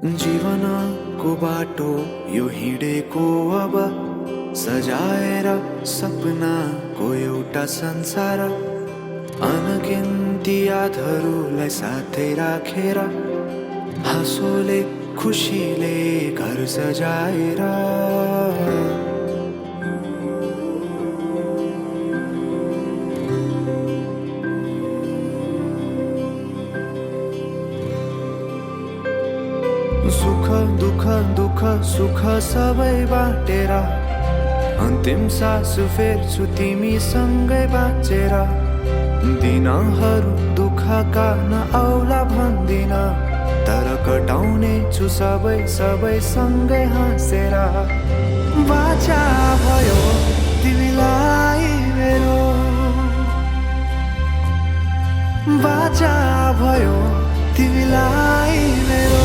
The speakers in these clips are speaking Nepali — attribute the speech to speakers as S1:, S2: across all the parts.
S1: जीवनको बाटो यो हिँडेको अब सजाएर सपनाको एउटा संसार अनगिन्ती यादहरूलाई साथै राखेर हाँसोले खुसीले घर सजाएर सुख दुःख दुःख सुख सबै बाटेर अन्तिम सास फेर्छु तिमीसँगै बाँचेर दिनहरू दुःखका नआउला भन्दिन तर कटाउने छु सबै सबै सँगै हाँसेर बाचा भयो तिमीलाई मेरो बाचा भयो तिमीलाई मेरो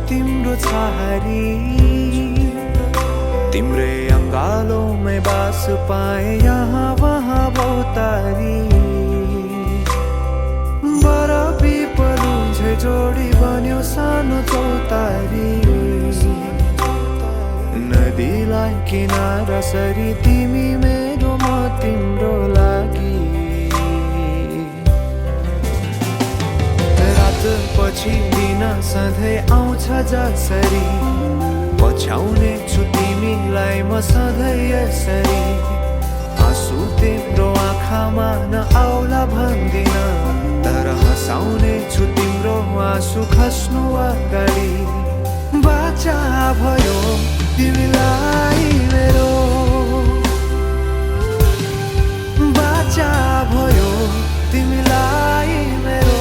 S1: तिम्रो छहारी तिम्रै अङ्गालोमै बास पाए यहाँ वहाँ बहुतारी बर पिपलु झै जोडी बन्यो सानो चौतारी नदीलाई किनारा सरी तिमी मेरो म तिम्रो लागि पछि दिन सधैँ आउँछ जसरी पछ्याउने छु तिमीलाई म सधैँ यसरी आँसु तिम्रो आँखामा नआउला भन्दिन तर हँसाउने छु तिम्रो आँसु खस्नु अगाडि बाचा भयो तिमीलाई मेरो बाचा भयो तिमीलाई मेरो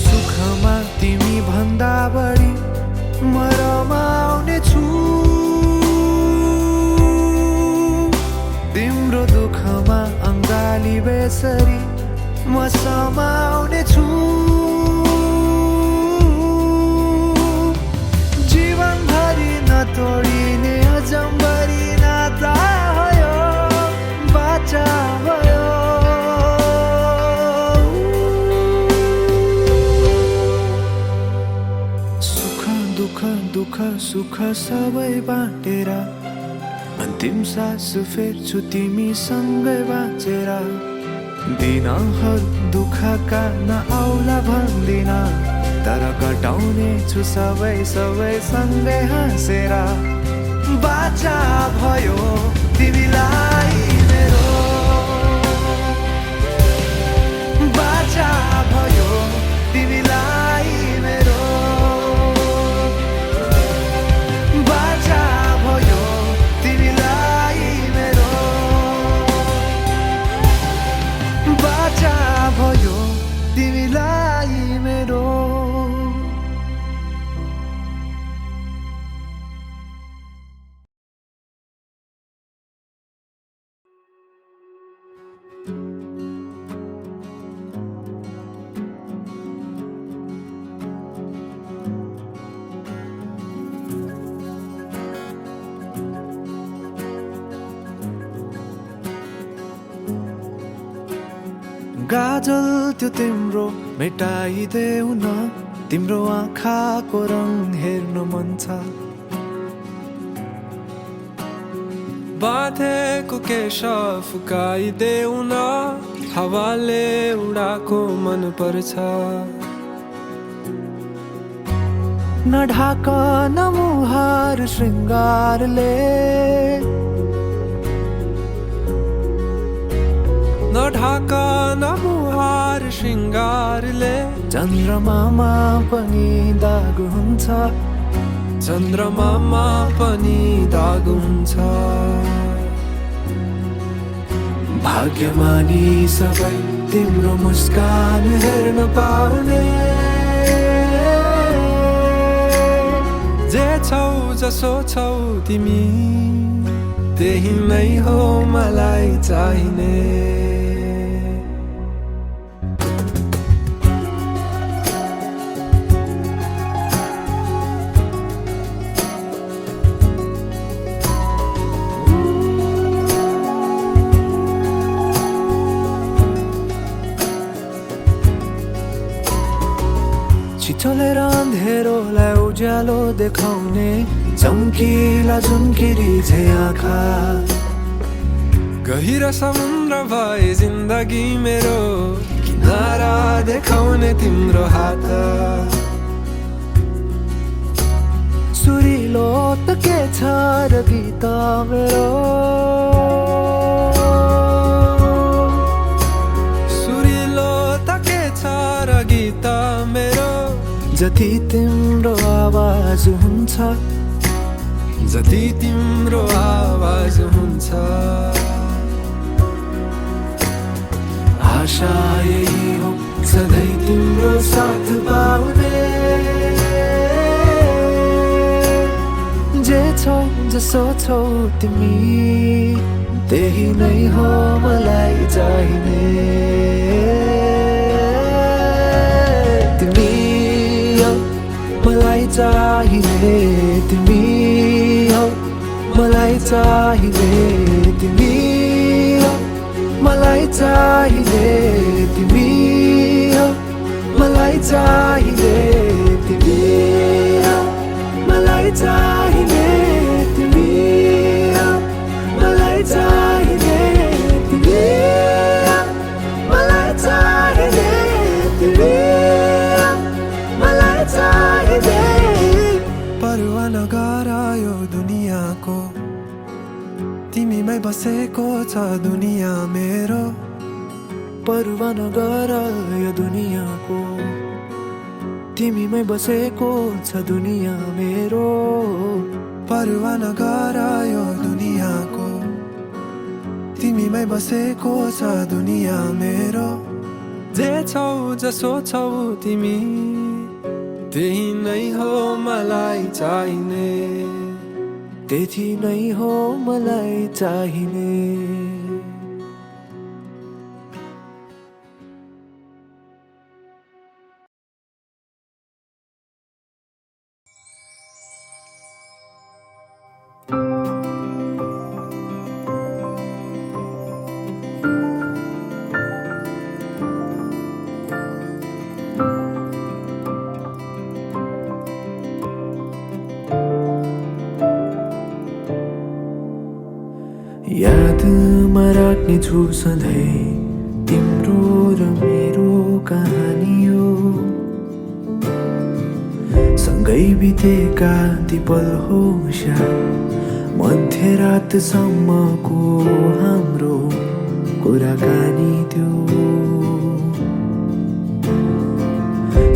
S1: सुखमा तिमी भन्दा बढी म रमाउने छु तिम्रो दुःखमा अङ्गाली बेसरी म समाउने छु जीवनभरि नतोडिने अजम्बरी नाता भयो बाचा भयो दुःख सुख सबै बाँटेर अन्तिम सास फेर्छु तिमीसँगै बाँचेर दिनहरू दुःखका नआउला भन्दिन तर कटाउने छु सबै सबै सँगै हाँसेर बाचा भयो तिमीलाई मेरो बाचा भयो तिमीलाई मेरो भयो तिमीलाई मेरो गाजल त्यो तिम्रो मेटाइदेऊ न तिम्रो आँखाको रङ हेर्नु मन छ
S2: बाँधेको केश फुकाइदेऊ न हावाले उडाको मन पर्छ
S1: नढाक न मुहार श्रृङ्गारले
S2: नढाक न मुहार श्रृंगारले
S1: चन्द्रमामा पनि दाग हुन्छ
S2: चन्द्रमामा पनि दाग हुन्छ
S1: भाग्यमानी सबै तिम्रो मुस्कान हेर्न पाउने
S2: जे छौ जसो छौ तिमी त्यही नै हो मलाई चाहिने
S1: छिटोलेर अँधेरोलाई उज्यालो देखाउने चम्किला झुम्किरी झै आँखा
S2: गहिरो समुद्र भए जिन्दगी मेरो किनारा देखाउने तिम्रो हात
S1: सुरिलो त के छ र गीत मेरो
S2: सुरिलो त के छ र गीत मेरो
S1: जति तिम्रो आवाज हुन्छ
S2: जति तिम्रो आवाज हुन्छ
S1: आशा यही हो सधैँ तिम्रो साथ पाउने जे छौ जसो छौ तिमी त्यही नै हो मलाई चाहिने तिमी हो मलाई चाहिने तिमी हो मलाई चाहिने तिमी हो मलाई चाहिने तिमी हो मलाई चाहिने तिमी हो मलाई चाहिने तिमी हो मलाई चाहिने तिमी हो मलाई चाहिने तिमी हो मलाई चाहिने
S2: परवाह नगर यो दुनियाँको तिमीमै बसेको छ दुनियाँ मेरो
S1: परवाह नगर यो दुनियाँको तिमीमै बसेको छ दुनियाँ मेरो
S2: परवाह नगर यो दुनियाँको तिमीमै बसेको छ दुनियाँ मेरो जे छौ जसो छौ तिमी त्यही नै हो मलाई चाहिने
S1: त्यति नै हो मलाई चाहिने यादमा राख्नेछु सधैँ तिम्रो र मेरो कहानी हो सँगै बितेका ती पल हो मध्यरातसम्मको हाम्रो कुराकानी त्यो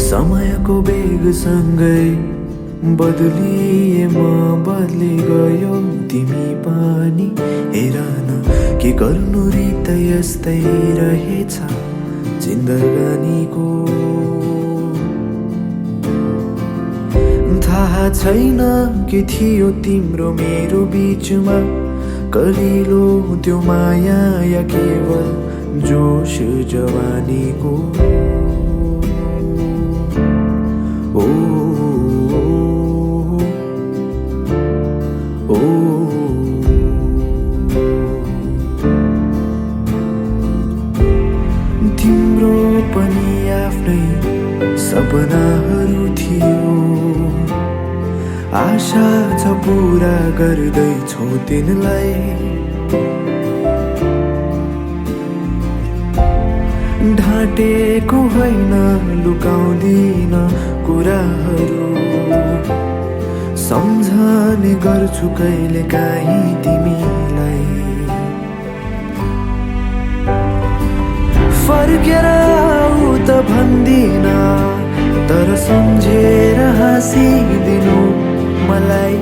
S1: समयको वेगसँगै बदलिए म बदली गयो तिमी पनि हेर न के गर्नु रित यस्तै रहेछ जिन्दगानीको थाहा छैन के थियो तिम्रो मेरो बीचमा कलिलो त्यो माया या केवल जोश जवानीको ओ तिम्रो पनि आफ्नै सपनाहरू थियो आशा छ पुरा गर्दैछौ तिनलाई ढाँटेको होइन लुकाउँदिन कुराहरू सम्झने गर्छु कहिले काहीँ तिमीलाई फर्केर आऊ त भन्दिन, तर सम्झेर हाँसिदिनु मलाई।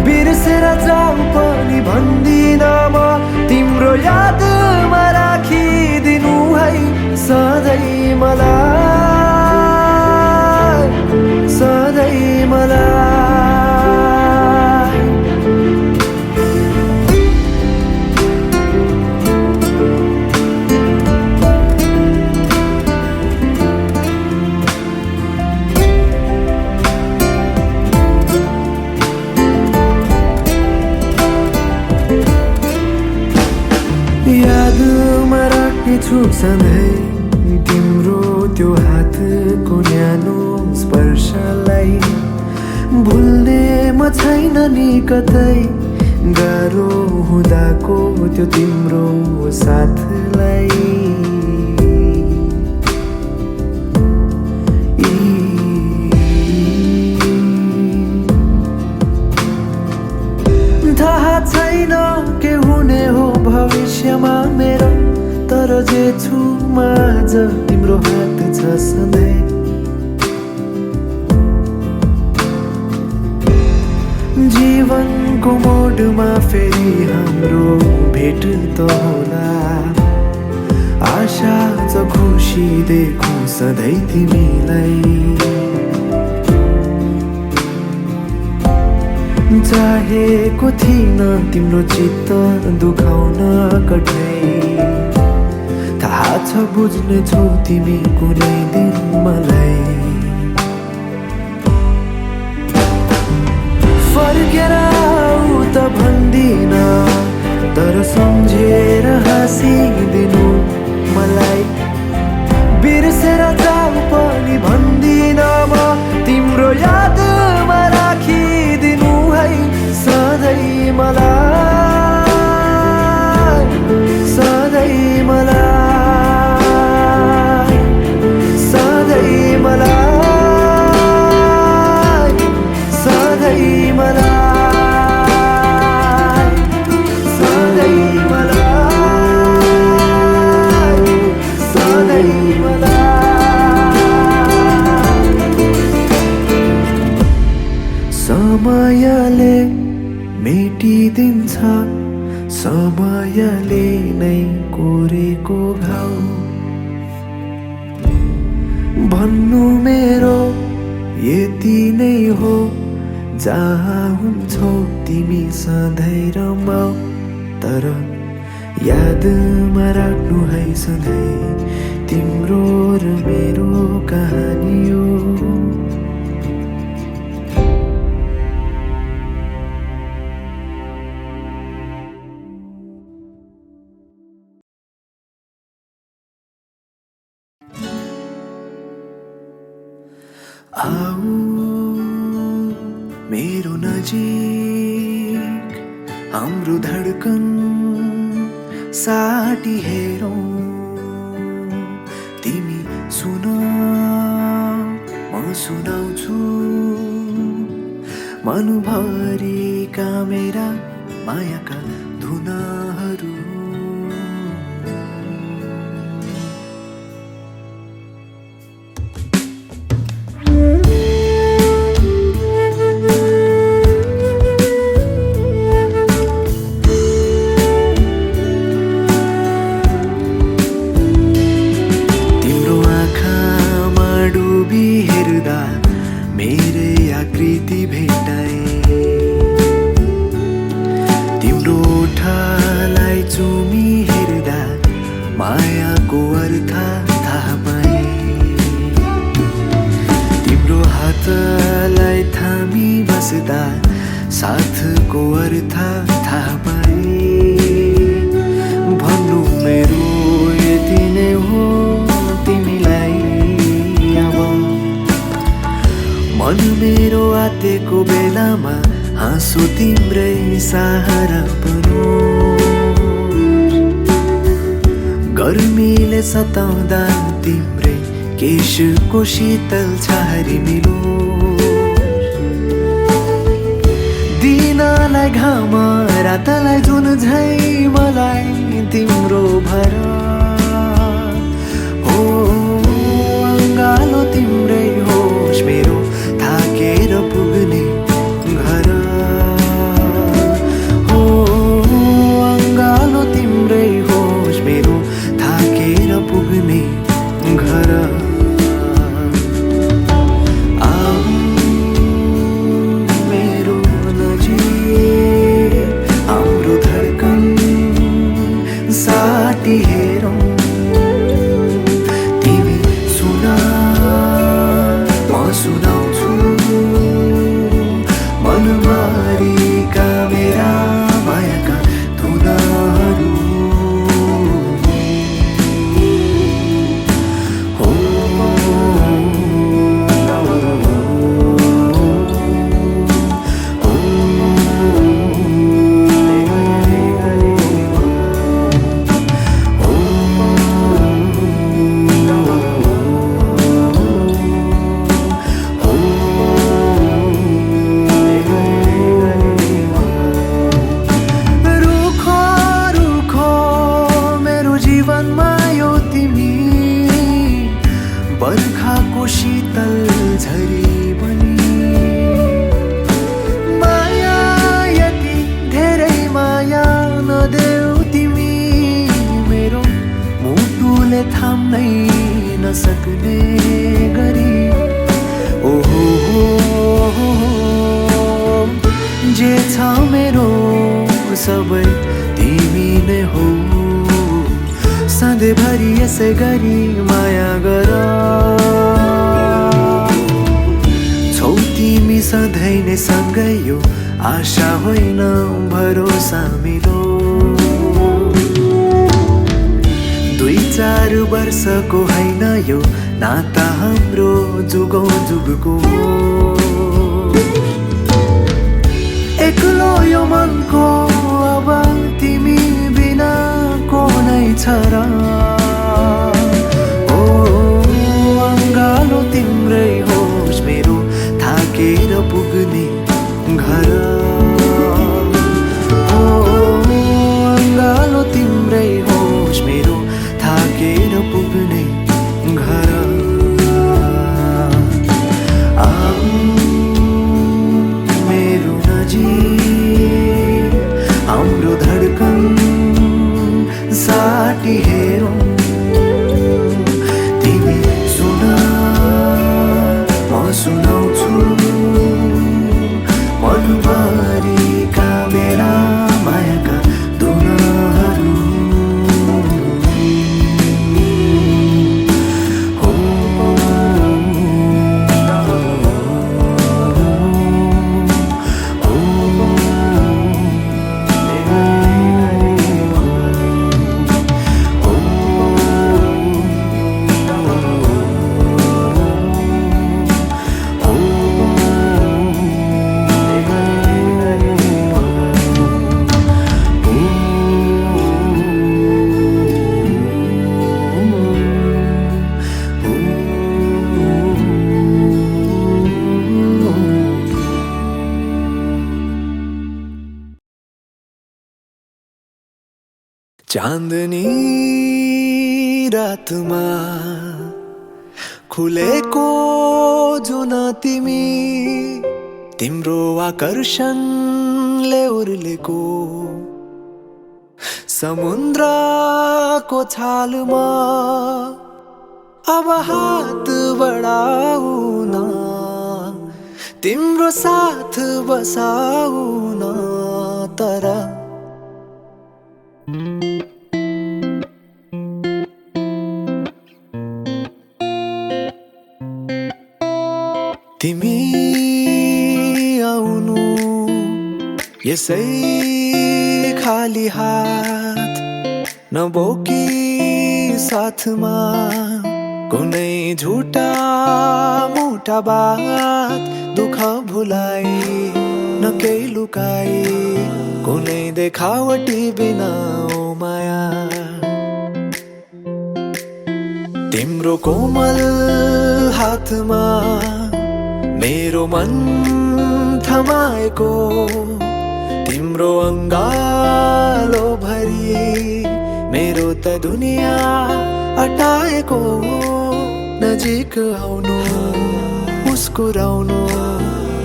S1: बिर्सेर जाऊ पनि भन्दिन म, तिम्रो यादमा राखिदिनु है सधैँ मलाई, सधैँ मलाई। यादमा राख्नेछु सधैँ तिम्रो त्यो हातको न्यानो स्पर्शलाई। भुल्ने म छैन नि कतै, गाह्रो हुँदाको त्यो तिम्रो साथलाई। थाहा छैन के हुने हो भविष्यमा मेरो, तर जे छु म आज तिम्रो हात छ सधैँ। जीवनको मोडमा फेरि हाम्रो भेट त होला, आशा छ खुसी देखौँ सधैँ तिमीलाई। चाहेको थिइन तिम्रो चित्त दुखाउन कठै, थाहा छ बुझ्नेछौ तिमी कुनै दिन मलाई। फर्केर आऊ त भन्दिन, तर सम्झेर हाँसिदिनु मलाई। बिर्सेर जाऊ पनि भन्दिन म, तिम्रो यादमा राखिदिनु है सधैँ मलाई, सधैँ मलाई, सधैँ मलाई, सधैँ मलाई, सधैँ मलाई, सधैँ मलाई। समयले मेटिदिन्छ, समयले नै कोरेको घाउ। भन्नु मेरो यति नै हो, जहाँ हुन्छौ तिमी सधैँ रमाऊ। तर यादमा राख्नु है सधैँ तिम्रो र मेरो कहानी हो। आऊ मेरो नजिक, हाम्रो धडकन साटी हेरौँ। तिमी सुन म सुनाउँछु, मनभरिका मेरा मायाका धुनाहरू। मेरै आकृति भेटाए, तिम्रो ओठलाई चुमी हेर्दा मायाको अर्थ थाहा पाए। तिम्रो हातलाई थामी बस्दा साथको अर्थ थाहा पाए। भन्नु मेरो यति नै हो तिमीलाई अब, मन मेरो आतेको बेलामा हाँसो तिम्रै सहारा बनोस्। गर्मीले सताउँदा तिम्रै केशको शीतल छहारी मिलोस्। दिनलाई घाम रातलाई जुन झै मलाई तिम्रो भर हो। शीतल झरी बनी माया यति धेरै माया नदेऊ तिमी मेरो मुटुले थाम्नै नसक्ने गरी ओहो जे छ मेरो सबै तिमी नै हो सधैँभरि यसै गरी माया गर छौ तिमी सधैँ नै सँगै यो आशा होइन भरोसा मिलो 2-4 वर्षको होइन यो नाता हाम्रो जुगौँ जुगको एक्लो यो मनको अब तिमी बिना को नै छ र ओ अङ्गालो तिम्रै होस् मेरो थाकेर पुग्ने घर ओ अङ्गालो तिम्रै होस् मेरो थाकेर पुग्ने घर मेरो नजिक हाम्रो धडकन साटी हेरौँ तिमी सुन म सुनाउँछु मनभरिका मेरा मायाका धुनहरू चाँदनी रातमा खुलेको जुन तिमी तिम्रो आकर्षणले उर्लेको समुद्रको छालमा अब हात बढाउन तिम्रो साथ बसाउन तर तिमी आउनु यसै खाली हात नबोकी साथमा कुनै झुटा मोटा बात दुःख भुलाई न केही लुकाई कुनै देखावटी बिना ओ माया तिम्रो कोमल हातमा मेरो मन थमाएको तिम्रो अङ्गालो भरि मेरो त दुनियाँ अटाएको नजिक आउनु मुस्कुराउनु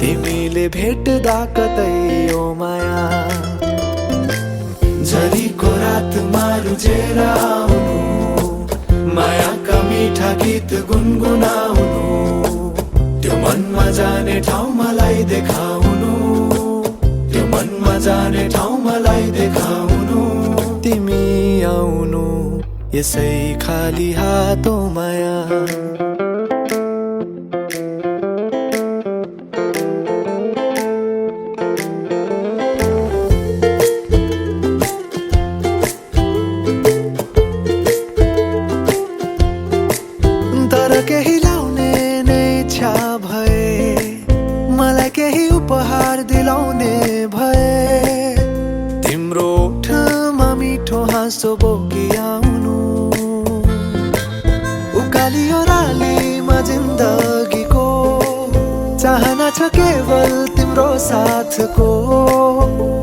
S1: तिमीले भेट्दा कतै ओ माया झरीको रातमा रुझेर आउनु मायाका मिठा गीत गुनगुनाउनु त्यो मनमा जाने ठाउँ मलाई देखाउनु त्यो मनमा जाने ठाउँ मलाई देखाउनु तिमी आउनु यसै खाली हातो माया तर केही लाउने नै इच्छा भए मलाई केही उपहार दिलाउने भए तिम्रो ओठमा मिठो हाँसो बोकी आउनु उकाली ओह्रालीमा जिन्दगीको चाहना छ केवल तिम्रो साथको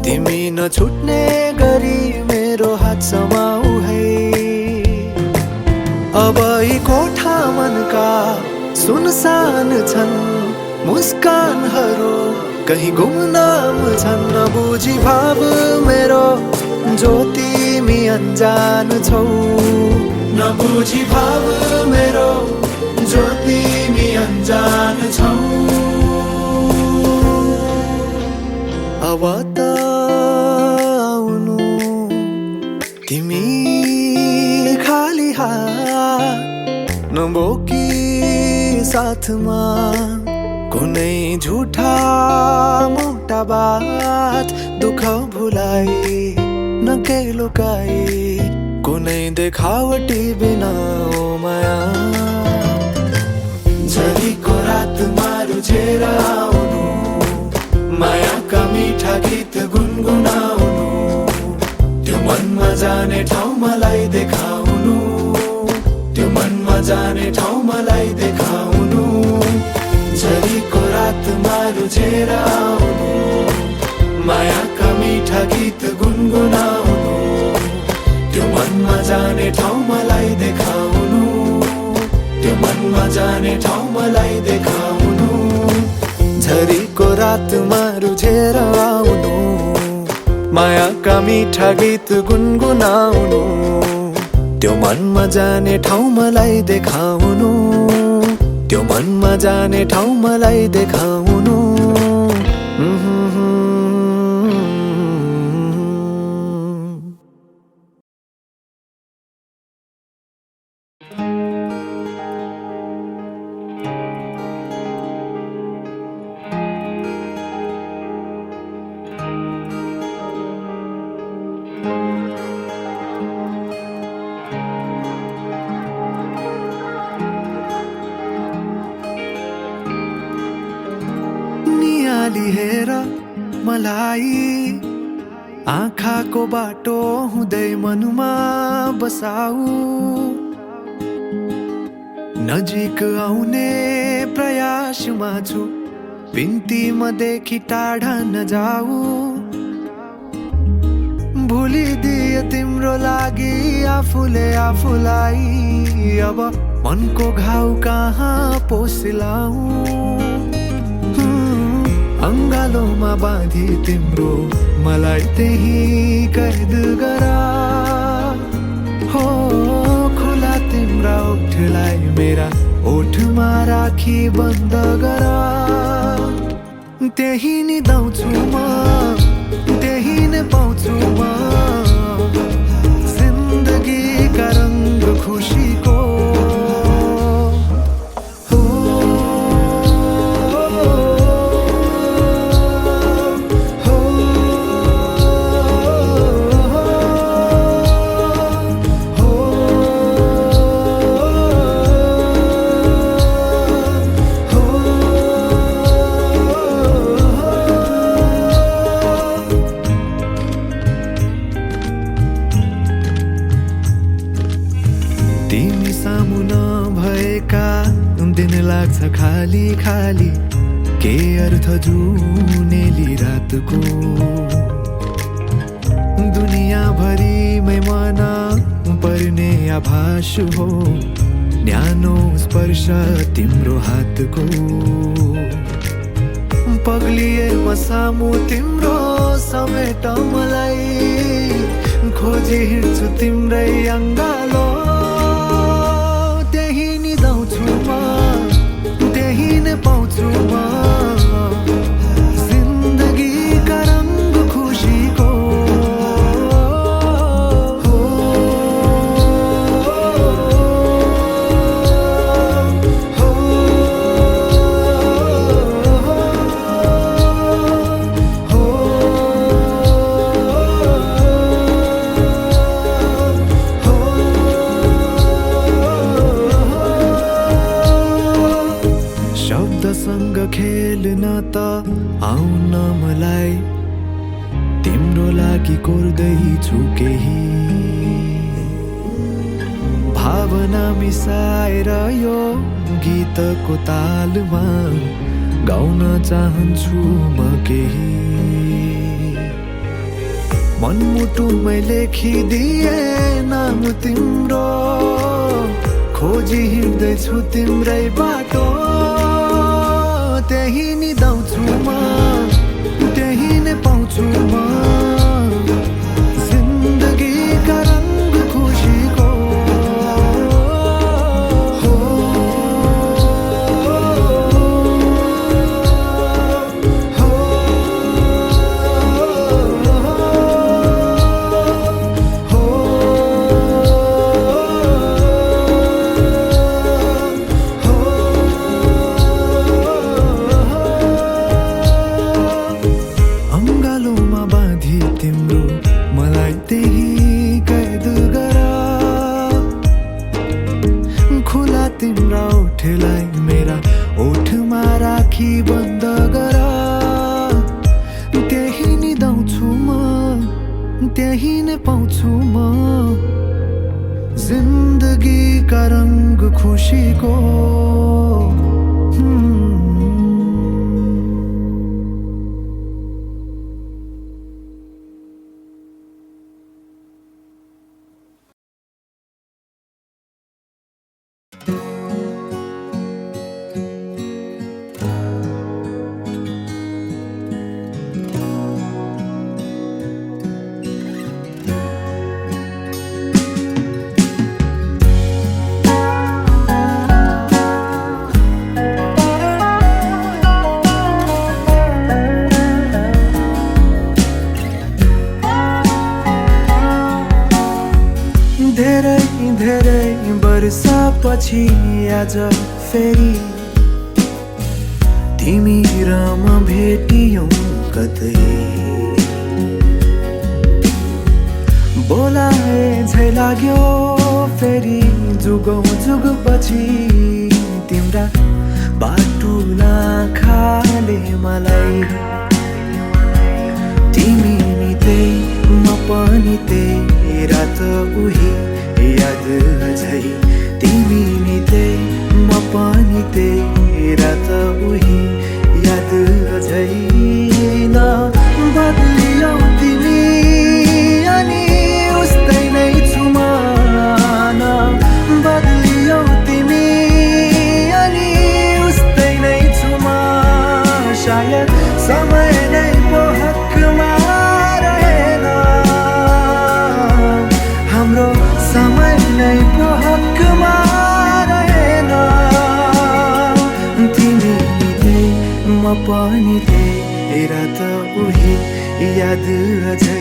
S1: तिमी नछुट्ने गरी मेरो हात समाऊ है अब यी कोठा मनका सुनसान छन् मुस्कानहरू कहीँ गुमनाम छन् नबुझी भाव मेरो जो तिमी अनजान छौ नबुझी भाव मेरो जो तिमी अनजान छौ अब त आउनु तिमी खाली हात नबोकी साथमा कुनै झुठा मोटा बात दुःख भुलाई नके लुकाई कुनै देखावटी बिना ओ माया झरीको रातमा रुझेर आउनु मायाका मिठा गीत गुनगुनाउनु त्यो मनमा जाने ठाउँ मलाई देखाउनु त्यो मनमा जाने ठाउँ मलाई देखाउनु झरीको रातमा रुझेर आउनु मायाका मिठा गीत गुनगुनाउनु त्यो मनमा जाने ठाउँ मलाई देखाउनु त्यो मनमा जाने ठाउँ मलाई देखाउनु झरीको रातमा रुझेर आउनु मायाका मिठा गीत गुनगुनाउनु त्यो मनमा जाने ठाउँ मलाई देखाउनु त्यो मनमा जाने ठाउँ मलाई देखाउनु नियाली हेर मलाई आँखाको बाटो हुँदै मनमा बसाऊ नजिक आउने प्रयासमा छु बिन्तीमा देखि टाढा नजाऊ भुलिदिए तिम्रो लागि आफूले आफूलाई अब मनको घाउ कहाँ पोसिलाऊ अंगालोमा बाँधी तिम्रो मलाई त्यही कैद गरा हो खुला तिम्रा ओठलाई मेरा ओठमा राखी बन्द गरा त्यही निदाउँछु म त्यही नै पाउँछु म जिन्दगीका रंग खुसीको तिमी सामु नभएका दिन लाग्छ खाली खाली के अर्थ जुनेली रातको दुनियाँभरिमै मन पर्ने आभास हो न्यानो स्पर्श तिम्रो हातको पग्लिए म सामु तिम्रो समेट मलाई खोजी हिँड्छु तिम्रै अङ्गालो पाउँछु म जिन्दगीका रंग खुसीको शब्दसँग खेल्न त आउन मलाई तिम्रो लागि कोर्दैछु केही भावना मिसाएर यो गीतको तालमा गाउन चाहन्छु म केही मनमुटुमै लेखिदिए नाम तिम्रो खोजी हिँड्दैछु तिम्रै बाटो त्यही निदाउँछु म त्यही नै पाउँछु म जिन्दगीका रंग खुशीको हो हो अंगालोमा बाँधी तिम्रो मलाई त्यही कैद गरा खुला तिम्रा ओठलाई मेरा ओठमा राखी बन्द गरा त्यही निदाउँछु म त्यही नै पाउँछु म जिन्दगीका रंग खुशीको धेरै धेरै वर्षपछि आज फेरि तिमी र म भेटियौं कतै बोलाए झै लाग्यो फेरि जुगौं जुगपछि तिम्रा बाटुला खाले मलाई तिमी नि त्यही म पनि त्यही रात उही याद अझै तिमी नि त्यही म पनि त्यही रात उही याद अझै न बदलियौ तिमी अनि उस्तै नै छु म न बदलियौ तिमी अनि उस्तै नै छु म सायद समय नै पो हकमा रहेन हाम्रो समय नै पो हकमा रहेन तिमी नि त्यही म पनि त्यही रात उही याद अझै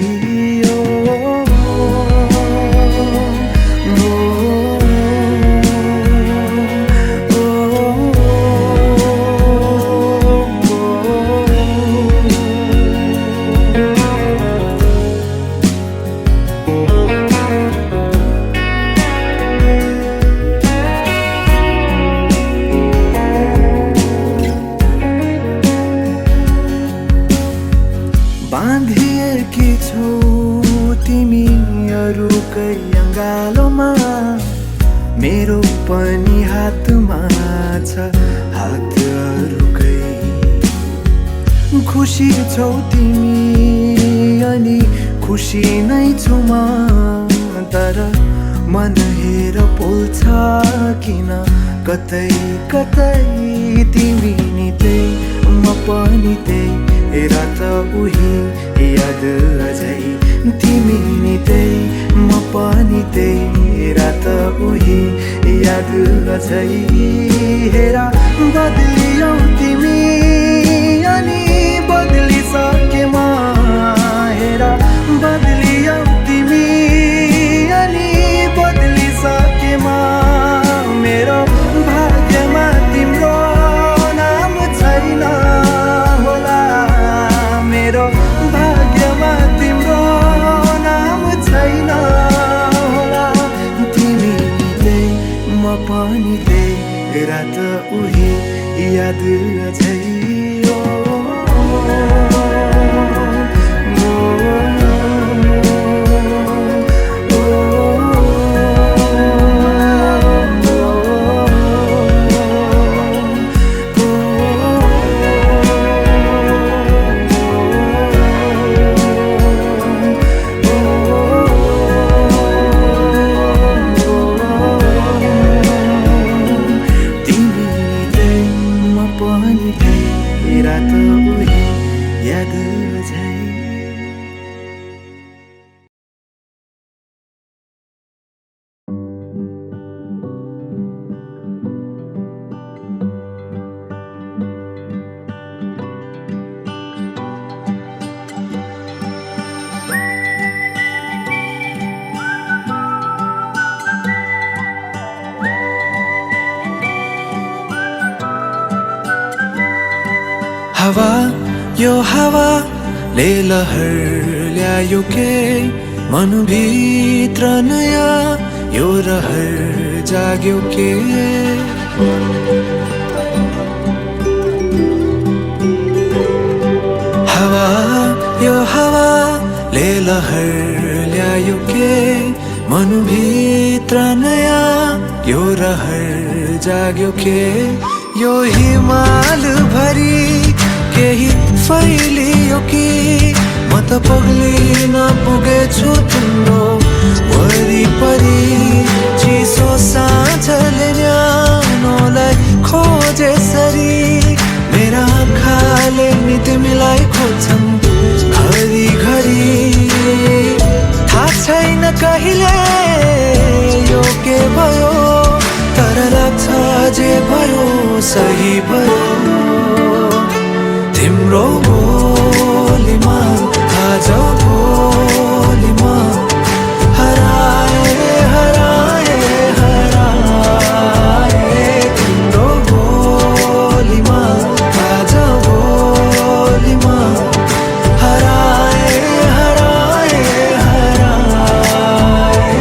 S1: बाँधिएकी छौ तिमी अरूकै अङ्गालोमा मेरो पनि हातमा छ हात अरूकै खुसी छौ तिमी अनि खुसी नै छु म तर मन हेर पोल्छ किन कतै कतै तिमी नि त्यही म पनि त्यही रात उही याद अझै तिमी नि त्यही म पनि त्यही रात उही याद अझै हेर बदलियौ तिमी अनि बदलिसके म हेर बदलियौ तिमी अनि बदलिसके म मेरो भाग्यमा तिम्रो नाम छैन होला मेरो भाग्यमा तिम्रो नाम छैन होला तिमी नि त्यही म पनि त्यही रात उही याद अझै त उही याद अझै हावा यो हावाले लहर ल्यायो के मनभित्र नयाँ यो रहर जाग्यो के हावा यो हावाले लहर ल्यायो के मनभित्र नयाँ यो रहर जाग्यो के यो हिमाल भरी केही फैलियो कि म त पग्लिन पुगेछु तिम्रो वरिपरि चिसो साँझले न्यानोलाई खोजेसरी मेरा आँखाले नि तिमीलाई खोज्छन् घरिघरि थाहा छैन कहिले यो के भयो तर लाग्छ जे भयो सही भयो तिम्रो बोलीमा आज बोलीमा हराए हराए हराए तिम्रो बोलीमा आज बोलीमा हराए हराए हराए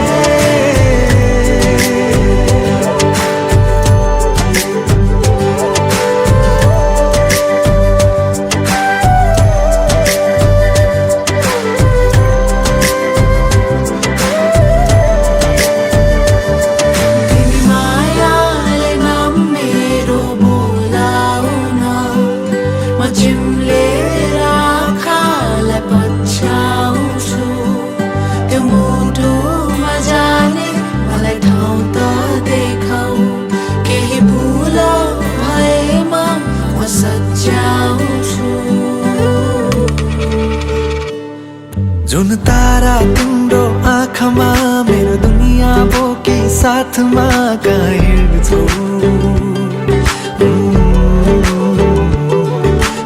S1: जुन तारा तिम्रो आँखामा मेरो दुनिया बोकी साथमा कहाँ हिँड्छौ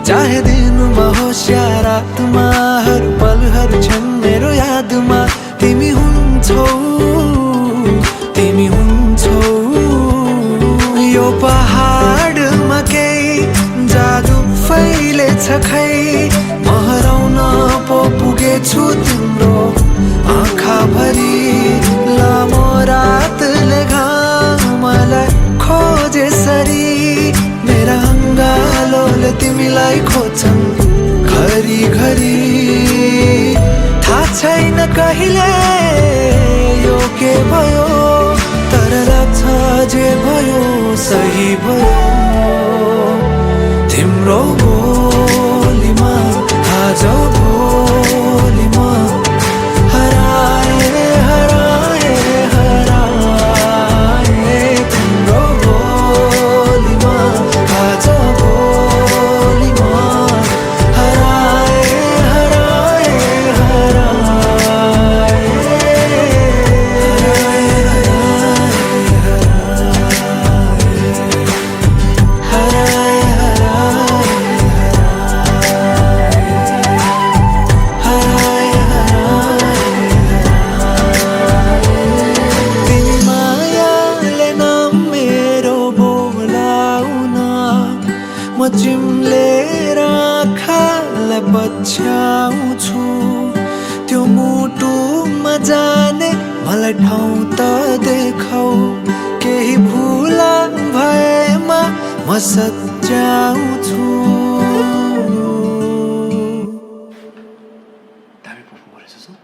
S1: चाहे दिनमा होस् या रातमा हर पलहरू छन् मेरो यादमा तिमी हुन्छौ तिमी हुन्छौ यो पहाडमा केही जादु फैलेछ खै म हराउन पो पुगेछु तिम्रो आँखाभरि लामो रातले घामलाई खोजेसरी मेरा अङ्गालोले तिमीलाई खोज्छन् घरिघरि थाहा छैन कहिले यो के भयो तर लाग्छ जे भयो सही भयो तिम्रो बोलीमा आज बोलीमा हराए हराए हराए तिम्रो बोलीमा आज बोलीमा हराए हराए हराए म चिम्लेर आँखालाई पछ्याउँछु त्यो मुटुमा जाने मलाई ठाउँ त देखाऊ केही भुल भएमा म सच्याउँछु दामी पर्फर्म गरेछस् हो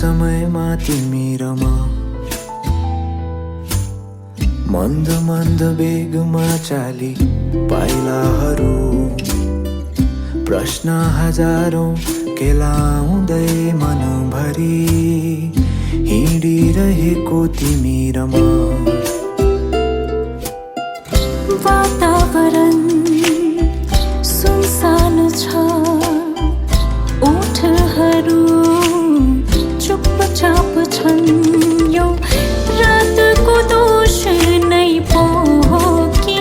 S1: समयमा तिमी र म मन्द मन्द वेगमा चाली पाइलाहरू प्रश्न हजारौं केलाउँदै मनभरि हिँडिरहेको तिमी र म
S3: वातावरण सुनसान छ ओठहरू चुपचाप छन् यो रातको दोष नै पो हो कि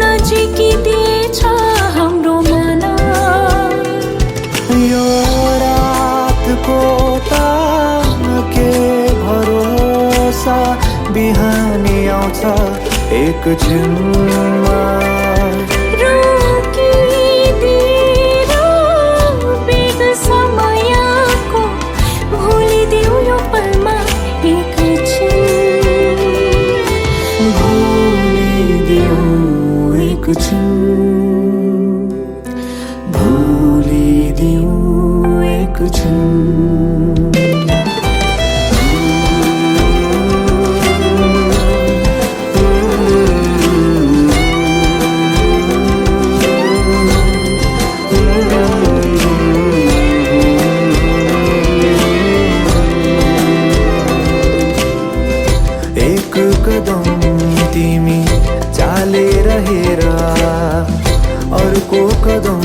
S3: नजिकिदिएछ हाम्रो मन
S1: यो रातको त के भरोसा बिहानी आउँछ एकछिनमा
S3: रोकिदिएर बेग समयको भुलिदेऊ यो पलमा एकछिन
S1: भुलिदेऊ एकछिन भुलिदेऊ एकछिन तिमी चालेर हेर अर्को कदम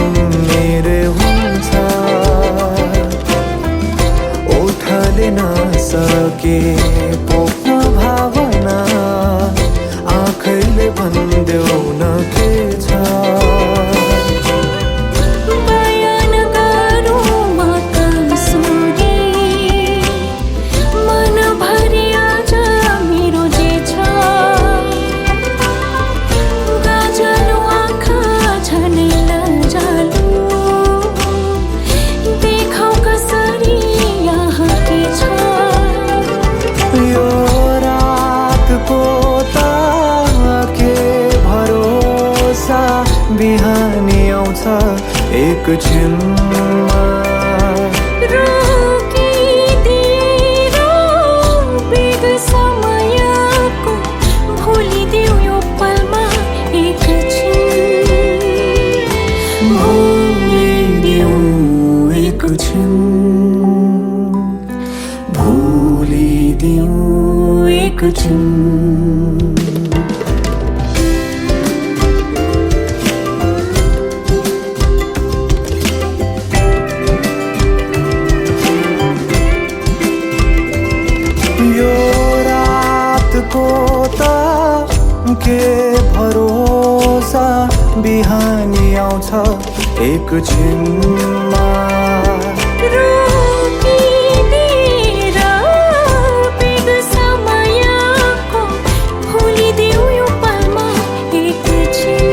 S1: मेरो हुन्छ ओठले नसके पोख्न भावना आँखैले भनिदेऊ न के छ
S3: बयान गरौँ म कसरी मनभरि आज मेरो जे छ गाजलो आँखा झनै लजालु देखाउ कसरी यहाँ के छ
S1: यो रातको त के भरोसा बिहानी आउँछ एकछिनमा
S3: रोकिदिएर बेग समयको भुलिदेऊ यो पलमा एकछिन
S1: भुलिदेऊ एकछिन भुलिदेऊ एकछिन यो रातको त के भरोसा बिहानी आउँछ एकछिनमा
S3: रोकिदिएर बेग समयको भुलिदेऊ यो पलमा एकछिन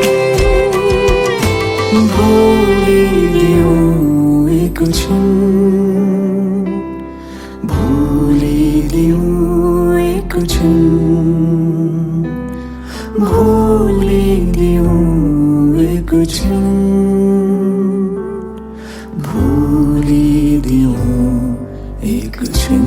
S1: भुलिदेऊ एकछिन भुलिदेऊ एकछिन भुलिदेऊ एकछिन भुलिदेऊ एकछिन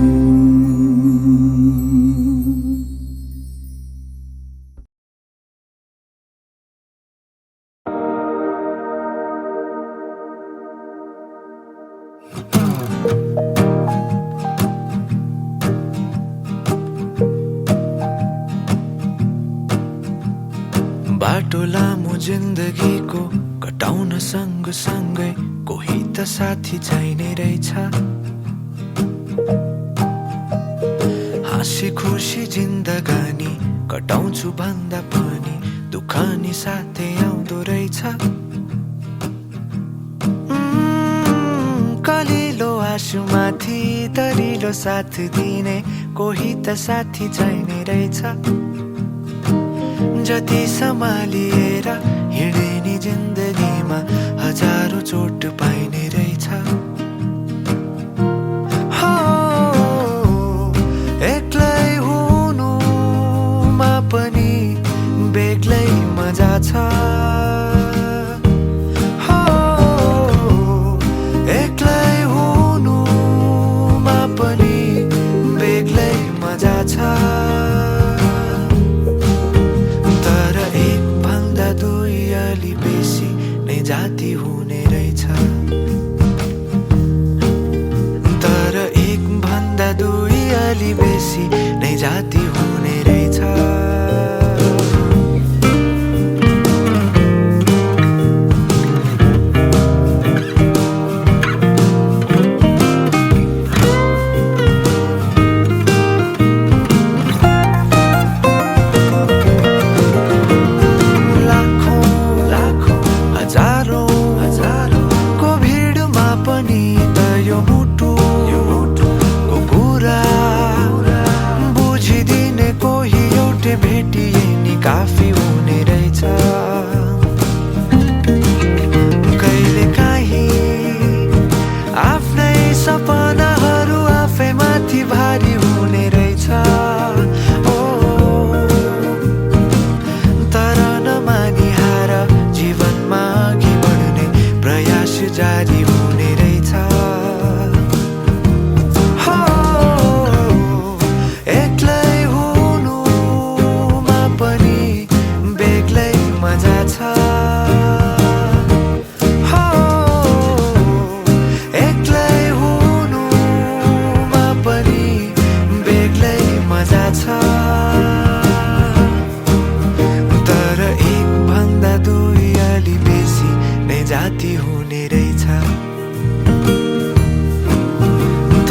S1: बाटो लामो जिन्दगीको कटाउन सँगसँगै कोही त साथी चाहिने रहेछ हाँसी खुसी जिन्दगानी कटाउँछु भन्दा पनि दुखानी साथै आउँदो रहेछ कलिलो आँसुमाथि दरिलो साथ दिने कोही त साथी चाहिने रहेछ जति सम्हालिएर हिँडे नि जिन्दगीमा हजारौं चोट पाइने रहेछ हो एक्लै हुनुमा पनि बेग्लै मजा छ हो एक्लै हुनु अलि बेसी नै जाति हुने रहेछ। भेटिए नि काफी हुने रहेछ। कहिले काहीँ आफ्नै सपनाहरू आफै माथि भारी हुने रहेछ। ओ तर नमानी हार जीवनमा अघि बढ्ने प्रयास जारी हुने रहेछ। हो एक्लै तर एक भन्दा दुई अलि बेसी नै जाति हुने रहेछ।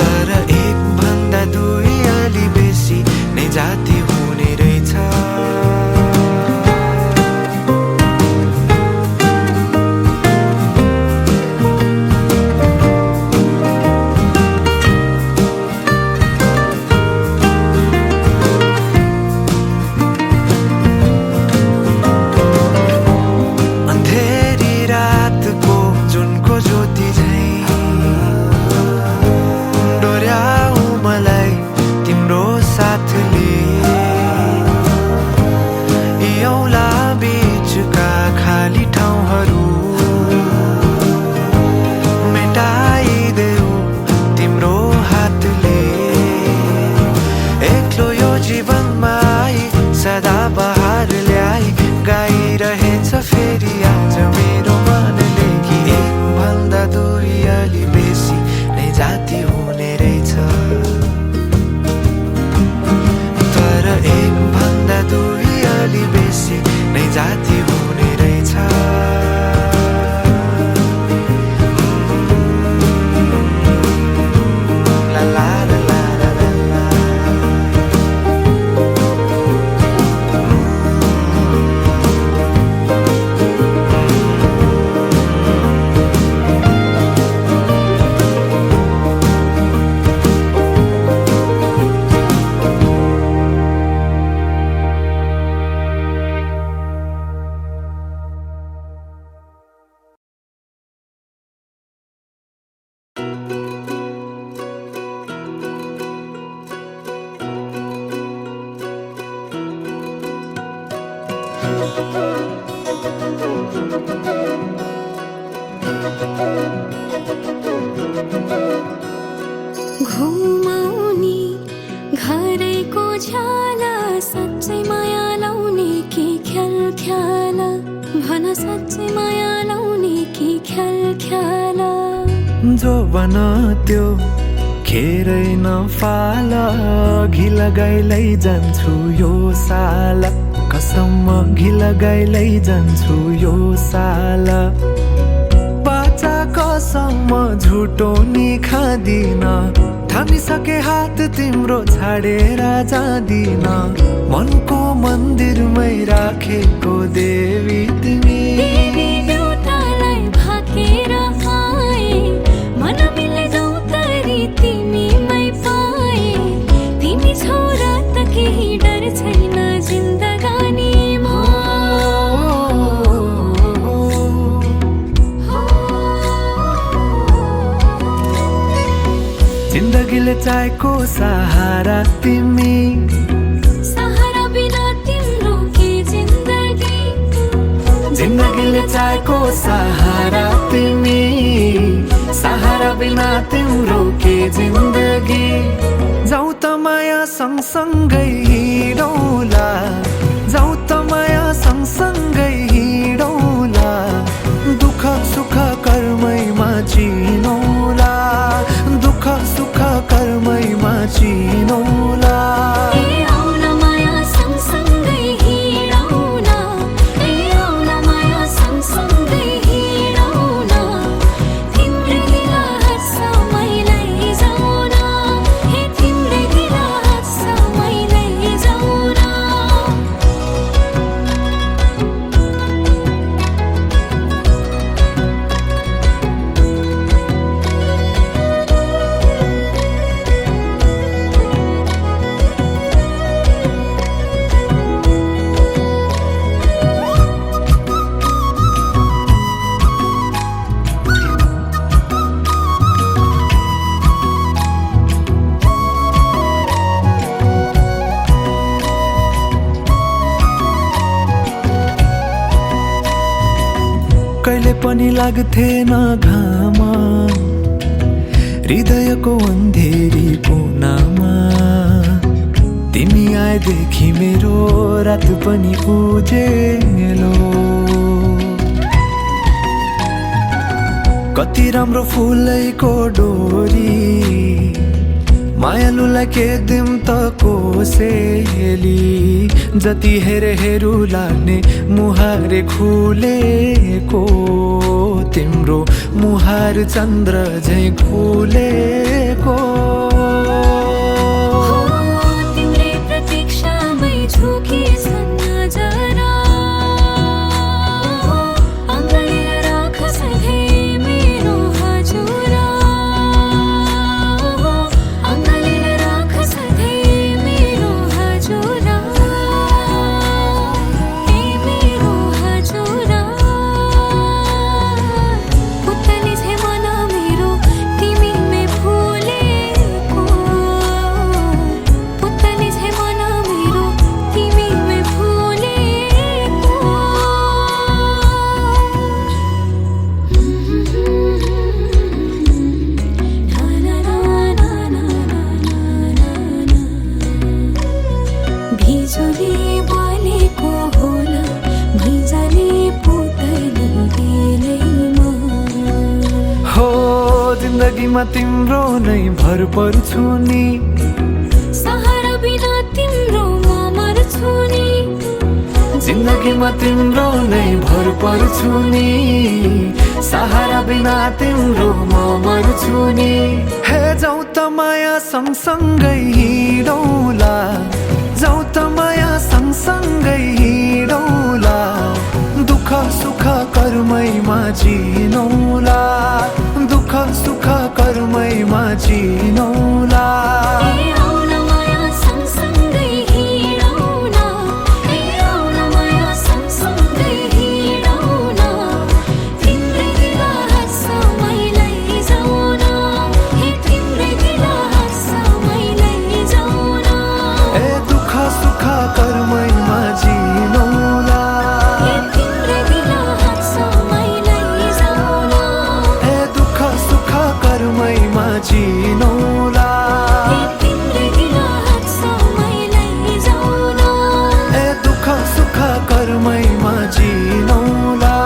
S1: तर एक भन्दा दुई अलि बेसी नै जाति हुने रहेछ। सदा बहार ल्याई गाइरहेछ फेरि आज मेरो मनले कि एक भन्दा दुई अलि बेसी नै जाति हुने रहेछ। तर एक भन्दा दुई अलि बेसी नै जाति हुने रहेछ।
S3: घुमाउने घरैको झ्याला साँच्चै माया लाउने कि ख्याल ख्याला भन साँच्चै माया लाउने कि ख्याल ख्याला
S1: जो बन त्यो खेरै नफाल घि लगाइलै जान्छु यो साला कसम घि लगाइलै जान्छु यो साला बाचा कसम झुटो नि खादिन थामिसके हात तिम्रो छाडेर जादिन मनको मन्दिरमै राखेको देवी तिमी
S3: देउतालाई भाकेर आए मन मिले जाउँ तरी तिमीमै पाए तिमी छोरा त केही डर छैन जिन्दगानीमा
S1: जिन्दगीले चाहेको सहारा तिमी
S3: सहारा बिना तिम्रो के जिन्दगी
S1: जिन्दगीले चाहेको सहारा तिमी सहारा बिना तिम्रो के जिन्दगी जाऊ त माया सँगसँगै हिँडौला जाऊ त माया सँगसँगै हिँडौला दुःख सुख कर्मैमा चिनौला दुःख सुख कर्मैमा चिनौला चिनौला कहिले पनि लाग्थेन घाम हृदयको अन्धेरी कुनामा तिमी आएदेखि मेरो रात पनि उजेलो कति राम्रो फुलैको डोरी मायालुलाई के दिम त कोसेली जति हेरे हेरु लाग्ने मुहारे खुलेको तिम्रो मुहार चन्द्र झै खुलेको
S3: तिम्रै प्रतीक्षामै झुकिएछन् नजरा अङ्गालेर राख सधैँ मेरो हजुरा अङ्गालेर राख सधैँ मेरो हजुरा ए मेरो हजुरा पुतली छे मन मेरो तिमीमै फुलेको पुतली छे मन मेरो तिमीमै फुलेको बिजुली बलेको होला भैजाले पुतली बेलैमा
S1: हो जिन्दगीमा तिम्रो नै भर पर्छु नि
S3: सहारा बिना तिम्रो म मर्छु नि
S1: जिन्दगीमा तिम्रो नै भर पर्छु नि सहारा बिना तिम्रो म मर्छु नि हे जाऊ त माया सँगसँगै हिँडौला जाऊ त माया सँगसँगै हिँडौला दुःख सुख कर्मैमा चिनौला दुःख सुख कर्मैमा चिनौला
S3: ए आउन माया सँगसँगै हिँडौला ए आउन माया सँगसँगै हिँडौला तिम्रै दिल हँसमै लैजाउन हे तिम्रै दिल हँसमै लैजाउन
S1: ए दुःख सुख कर्मैमा चिनौला
S3: हे तिम्रै दिल हँसमै लैजाउन
S1: ए दुःख सुख कर्मैमा चिनौला
S3: हे तिम्रै दिल हँसमै लैजाउन
S1: ए दुःख सुख कर्मैमा चिनौला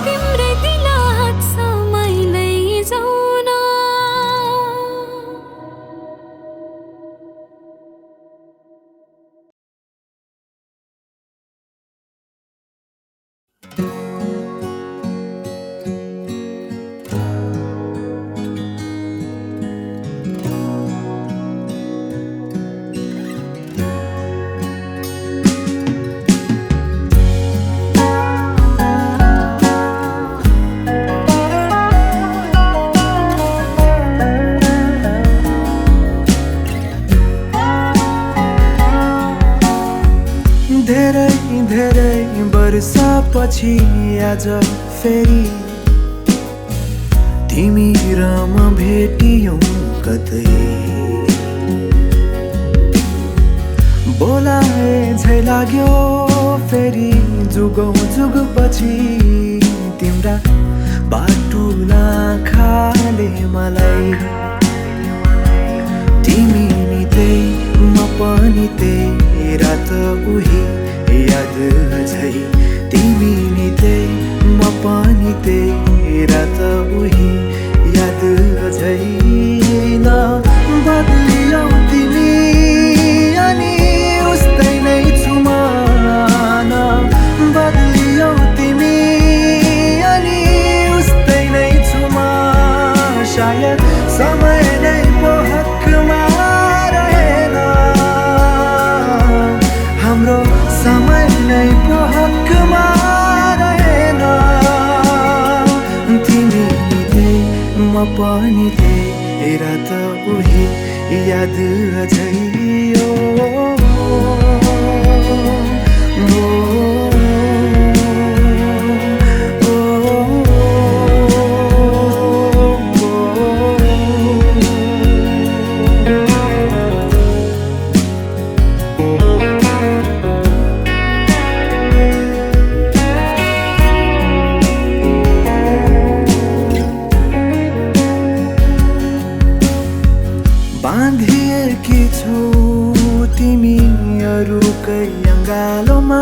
S3: तिम्रै दिल हँसमै लैजाउन
S1: धेरै धेरै वर्षपछि आज फेरि तिमी र म भेटियौं कतै बोलाए झै लाग्यो फेरि जुगौँ जुगपछि तिम्रा बाटुला खाले मलाई तिमी नि त्यही म पनि त्यही रात उही याद अझै तिमी नि त्यही म पनि त्यही रात उही याद अझै न बदलियौ तिमी पनि त्यही रात उही याद अझै बाँधिएकी छौ तिमी अरूकै अङ्गालोमा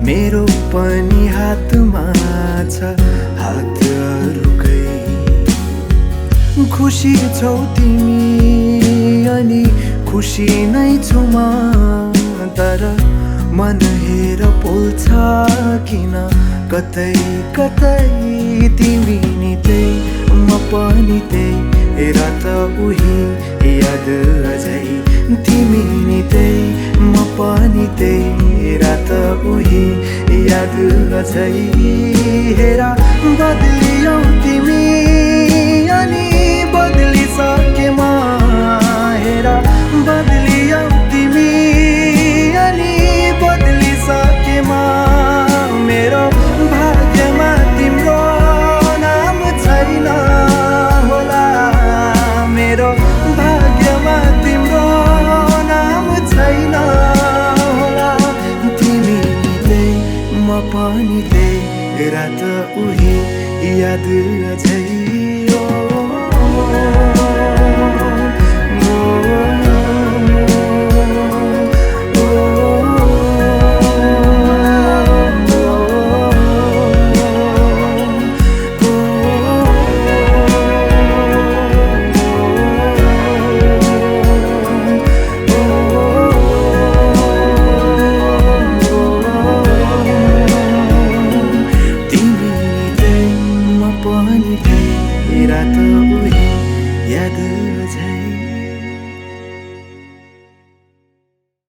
S1: मेरो पनि हातमा छ हात अरूकै खुसी छौ तिमी अनि खुसी नै छु म तर मन हेर पोल्छ किन कतै कतै तिमी नि त्यही म पनि त्यही रात उही याद अझै तिमी नि त्यही म पनि त्यही रात उही याद अझै हेरा बदलियौ तिमी अनि बदलिसके म हेरा बदलियौ तिमी अनि बदलिसके म मेरो भाग्यमा तिम्रो नाम छैन होला मेरो भाग्यमा तिम्रो नाम छैन होला तिमी त्यही म पनि त्यही रात उही याद अझै